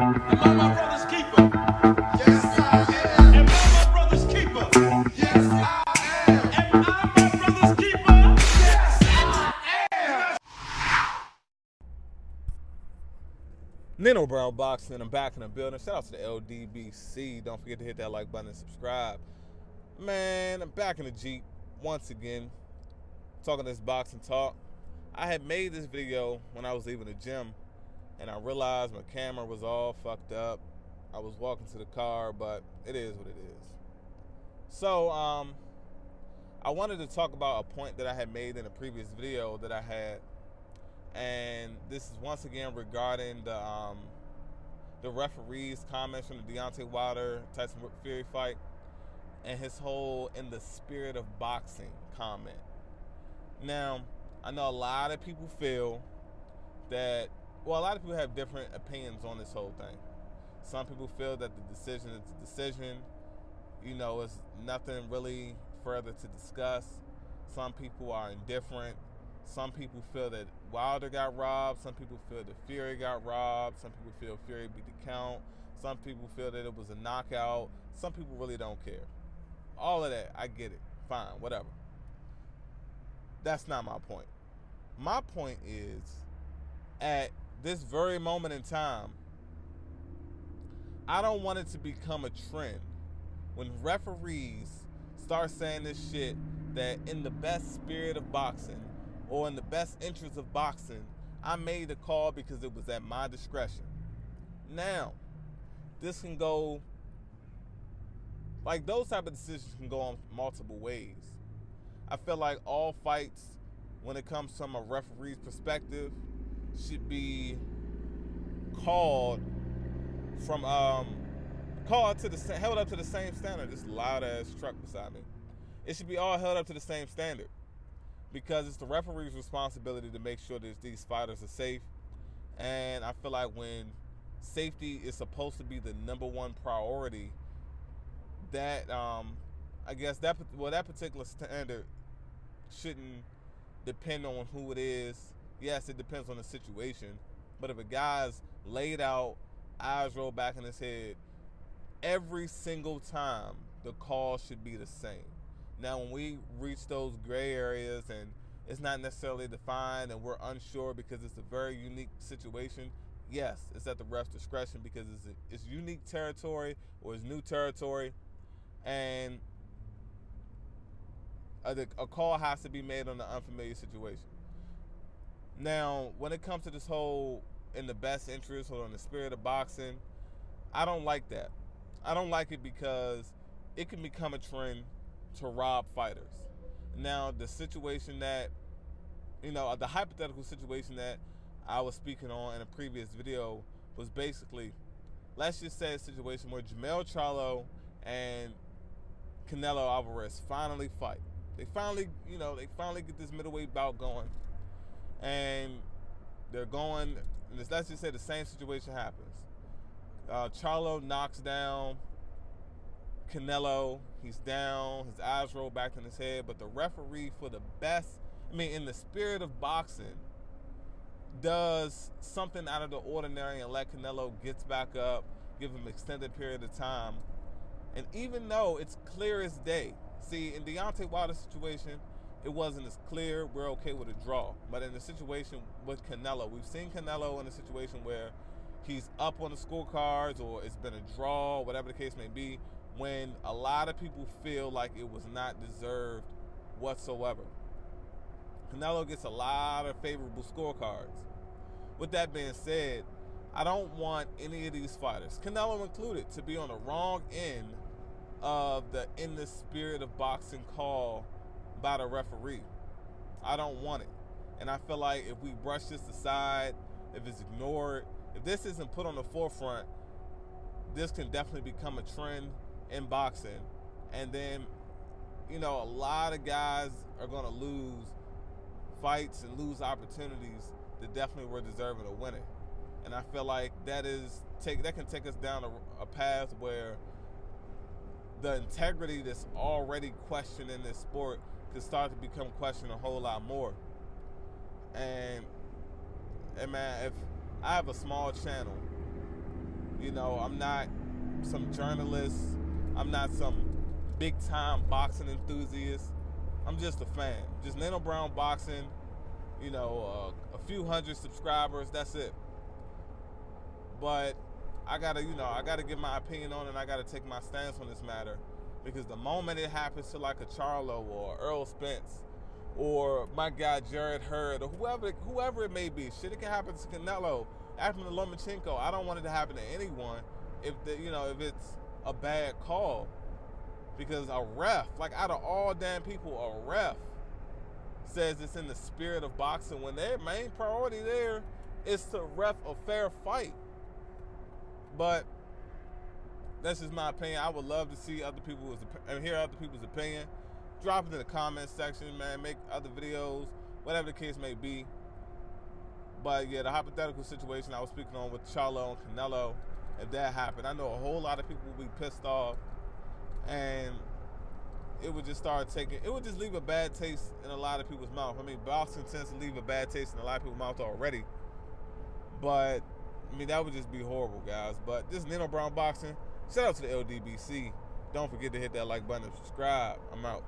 Am I my brother's keeper? Yes, I am. Am I my brother's keeper? Yes, I am. Am I my brother's keeper? Yes, I am. Nino Brown Boxing, I'm back in the building. Shout out to the LDBC. Don't forget to hit that like button and subscribe. Man, I'm back in the Jeep once again, talking this boxing talk. I had made this video when I was leaving the gym, and I realized my camera was all fucked up. I was walking to the car, but it is what it is. So, I wanted to talk about a point that I had made in a previous video that I had, and this is once again regarding the referee's comments from the Deontay Wilder Tyson Fury fight and his whole "in the spirit of boxing" comment. Now, I know a lot of people feel that, well, a lot of people have different opinions on this whole thing. Some people feel that the decision is a decision, it's nothing really further to discuss. Some people are indifferent. Some people feel that Wilder got robbed. Some people feel that Fury got robbed. Some people feel Fury beat the count. Some people feel that it was a knockout. Some people really don't care. All of that, I get it. Fine, whatever. That's not my point. My point is, at this very moment in time, I don't want it to become a trend when referees start saying this shit that in the best spirit of boxing or in the best interest of boxing, I made a call because it was at my discretion. Now, this can go, like those type of decisions can go on multiple ways. I feel like all fights, when it comes from a referee's perspective, should be called from held up to the same standard. This loud ass truck beside me. It should be all held up to the same standard because it's the referee's responsibility to make sure that these fighters are safe. And I feel like when safety is supposed to be the number one priority, that I guess that particular standard shouldn't depend on who it is. Yes, it depends on the situation, but if a guy's laid out, eyes roll back in his head, every single time the call should be the same. Now, when we reach those gray areas and it's not necessarily defined and we're unsure because it's a very unique situation, yes, it's at the ref's discretion because it's unique territory or it's new territory, and a call has to be made on the unfamiliar situation. Now, when it comes to this whole in the best interest or in the spirit of boxing, I don't like that. I don't like it because it can become a trend to rob fighters. Now, the situation that, the hypothetical situation that I was speaking on in a previous video was basically, let's just say a situation where Jermell Charlo and Canelo Alvarez finally fight. They finally get this middleweight bout going, and they're going. Let's just say the same situation happens. Charlo knocks down Canelo. He's down. His eyes roll back in his head. But the referee, for the best, in the spirit of boxing, does something out of the ordinary and let Canelo gets back up, give him an extended period of time. And even though it's clear as day, see, in Deontay Wilder's situation, it wasn't as clear. We're okay with a draw. But in the situation with Canelo, we've seen Canelo in a situation where he's up on the scorecards or it's been a draw, whatever the case may be, when a lot of people feel like it was not deserved whatsoever. Canelo gets a lot of favorable scorecards. With that being said, I don't want any of these fighters, Canelo included, to be on the wrong end of the in the spirit of boxing call by the referee. I don't want it. And I feel like if we brush this aside, if it's ignored, if this isn't put on the forefront, this can definitely become a trend in boxing. And then, a lot of guys are going to lose fights and lose opportunities that definitely were deserving of winning. And I feel like that can take us down a path where the integrity that's already questioned in this sport could start to become questioned a whole lot more. And man, if I have a small channel, You know, I'm not some journalist. I'm not some big-time boxing enthusiast. I'm just a fan. Just Nino Brown Boxing, you know, a few hundred subscribers, that's it. But I gotta give my opinion on it, and I gotta take my stance on this matter, because the moment it happens to like a Charlo or Earl Spence or my guy Jared Hurd or whoever it may be, shit, it can happen to Canelo, happened to Lomachenko. I don't want it to happen to anyone if it's a bad call, because a ref, like out of all damn people, a ref says it's in the spirit of boxing when their main priority there is to ref a fair fight. But that's just my opinion. I would love to see hear other people's opinion. Drop it in the comment section, man. Make other videos, whatever the case may be. But yeah, the hypothetical situation I was speaking on with Charlo and Canelo, if that happened, I know a whole lot of people would be pissed off, and it would just leave a bad taste in a lot of people's mouth. I mean, boxing tends to leave a bad taste in a lot of people's mouth already. But I mean, that would just be horrible, guys. But this is Nino Brown Boxing. Shout out to the LDBC. Don't forget to hit that like button and subscribe. I'm out.